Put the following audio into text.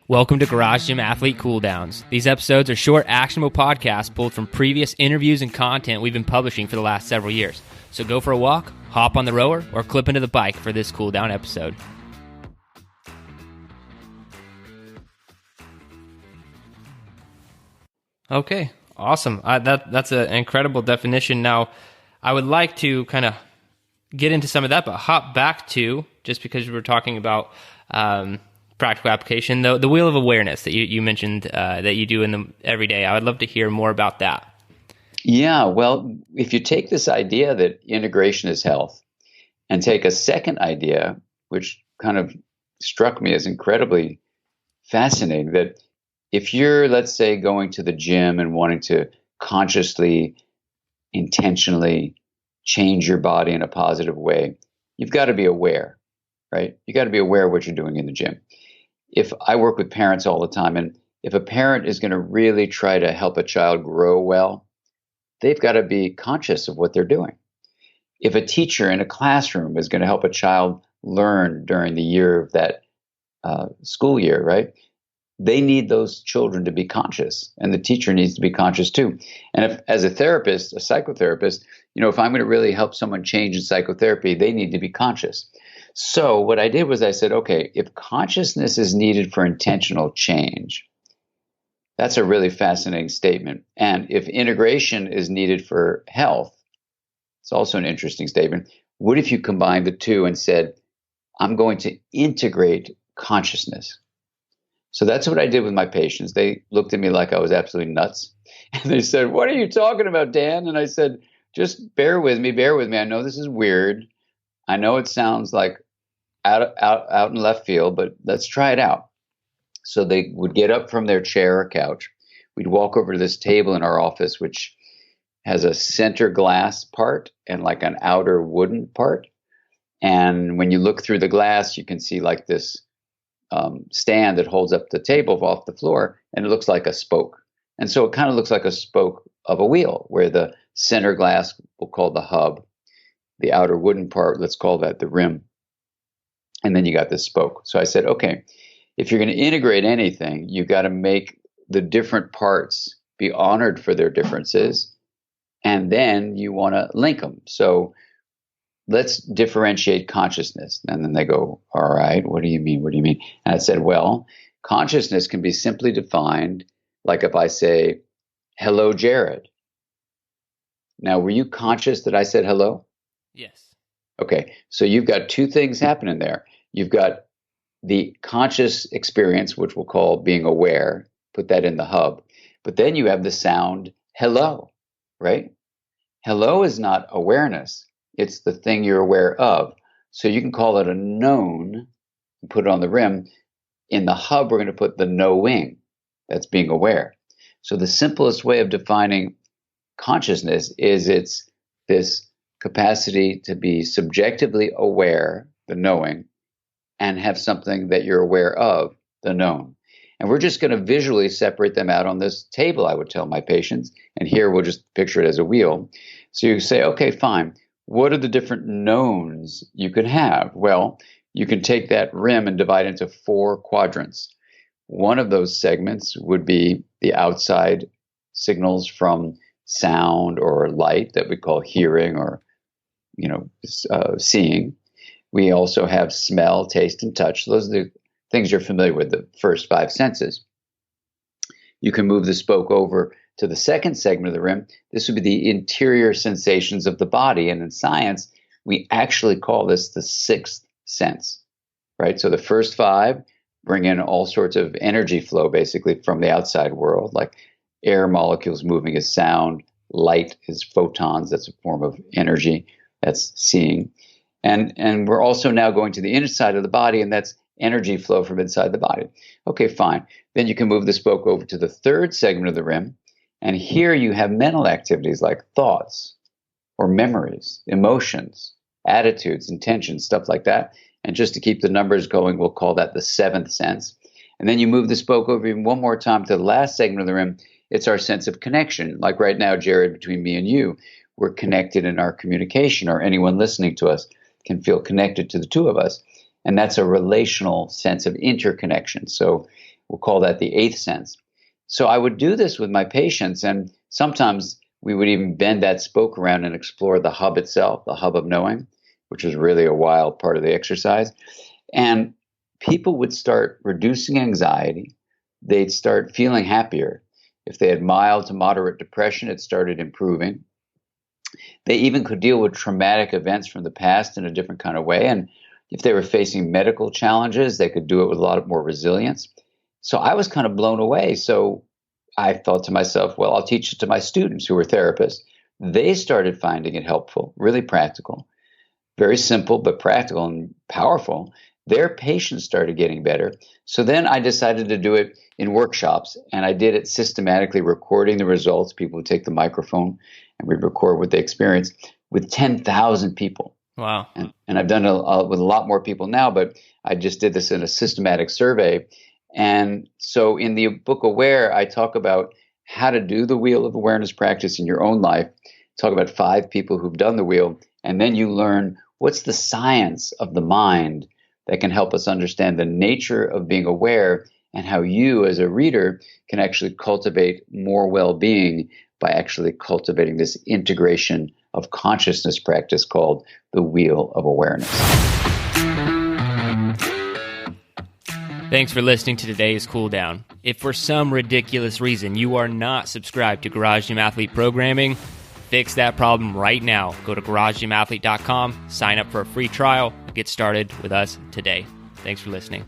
Welcome to Garage Gym Athlete Cool Downs. These episodes are short, actionable podcasts pulled from previous interviews and content we've been publishing for the last several years. So go for a walk, hop on the rower, or clip into the bike for this cool down episode. Okay, awesome. That's an incredible definition. Now, I would like to kind of get into some of that, but hop back to, just because we were talking about practical application, the wheel of awareness that you mentioned that you do every day. I would love to hear more about that. Yeah, well, if you take this idea that integration is health and take a second idea, which kind of struck me as incredibly fascinating, that if you're, let's say, going to the gym and wanting to consciously, intentionally change your body in a positive way, you've got to be aware, right? You got to be aware of what you're doing in the gym. If I work with parents all the time, and if a parent is going to really try to help a child grow well, they've got to be conscious of what they're doing. If a teacher in a classroom is going to help a child learn during the year of that school year, right? They need those children to be conscious, and the teacher needs to be conscious too. And if, as a therapist, a psychotherapist, if I'm going to really help someone change in psychotherapy, they need to be conscious. So what I did was I said, okay, if consciousness is needed for intentional change, that's a really fascinating statement. And if integration is needed for health, it's also an interesting statement. What if you combine the two and said, I'm going to integrate consciousness? So that's what I did with my patients. They looked at me like I was absolutely nuts. And they said, what are you talking about, Dan? And I said, just bear with me. I know this is weird. I know it sounds like out in left field, but let's try it out. So they would get up from their chair or couch. We'd walk over to this table in our office, which has a center glass part and like an outer wooden part. And when you look through the glass, you can see like this stand that holds up the table off the floor, and it looks like a spoke. And so it kind of looks like a spoke of a wheel, where the center glass we'll call the hub, the outer wooden part, let's call that the rim. And then you got this spoke. So I said, okay, if you're going to integrate anything, you got to make the different parts be honored for their differences, and then you want to link them. So let's differentiate consciousness. And then they go, all right, what do you mean? What do you mean? And I said, well, consciousness can be simply defined like if I say, hello, Jared. Now, were you conscious that I said hello? Yes. Okay, so you've got two things happening there. You've got the conscious experience, which we'll call being aware, put that in the hub. But then you have the sound hello, right? Hello is not awareness. It's the thing you're aware of. So you can call it a known and put it on the rim. In the hub, we're going to put the knowing. That's being aware. So the simplest way of defining consciousness is it's this capacity to be subjectively aware, the knowing, and have something that you're aware of, the known. And we're just going to visually separate them out on this table, I would tell my patients. And here we'll just picture it as a wheel. So you say, okay, fine. What are the different knowns you could have? Well, you can take that rim and divide it into 4 quadrants. One of those segments would be the outside signals from sound or light that we call hearing or seeing. We also have smell, taste, and touch. Those are the things you're familiar with, the first 5 senses. You can move the spoke over to the second segment of the rim. This would be the interior sensations of the body. And in science, we actually call this the 6th sense, right? So the first 5 bring in all sorts of energy flow, basically, from the outside world, like air molecules moving is sound, light is photons, that's a form of energy, that's seeing. And we're also now going to the inside of the body, and that's energy flow from inside the body. Okay, fine. Then you can move the spoke over to the third segment of the rim, and here you have mental activities like thoughts or memories, emotions, attitudes, intentions, stuff like that. And just to keep the numbers going, we'll call that the 7th sense. And then you move the spoke over even one more time to the last segment of the rim. It's our sense of connection. Like right now, Jared, between me and you, we're connected in our communication, or anyone listening to us can feel connected to the two of us. And that's a relational sense of interconnection. So We'll call that the eighth sense. So I would do this with my patients, and sometimes we would even bend that spoke around and explore the hub itself, the hub of knowing, which is really a wild part of the exercise. And people would start reducing anxiety. They'd start feeling happier. If they had mild to moderate depression, it started improving. They even could deal with traumatic events from the past in a different kind of way. And if they were facing medical challenges, they could do it with a lot more resilience. So I was kind of blown away. So I thought to myself, well, I'll teach it to my students who were therapists. They started finding it helpful, really practical, very simple, but practical and powerful. Their patients started getting better. So then I decided to do it in workshops, and I did it systematically, recording the results. People would take the microphone and we'd record what they experienced with 10,000 people. Wow. And I've done it with a lot more people now, but I just did this in a systematic survey. And so in the book Aware, I talk about how to do the wheel of awareness practice in your own life. Talk about 5 people who've done the wheel, and then you learn what's the science of the mind that can help us understand the nature of being aware and how you as a reader can actually cultivate more well-being by actually cultivating this integration of consciousness practice called the wheel of awareness. Thanks for listening to today's Cool Down. If for some ridiculous reason you are not subscribed to Garage Gym Athlete programming, fix that problem right now. Go to GarageGymAthlete.com, sign up for a free trial, and get started with us today. Thanks for listening.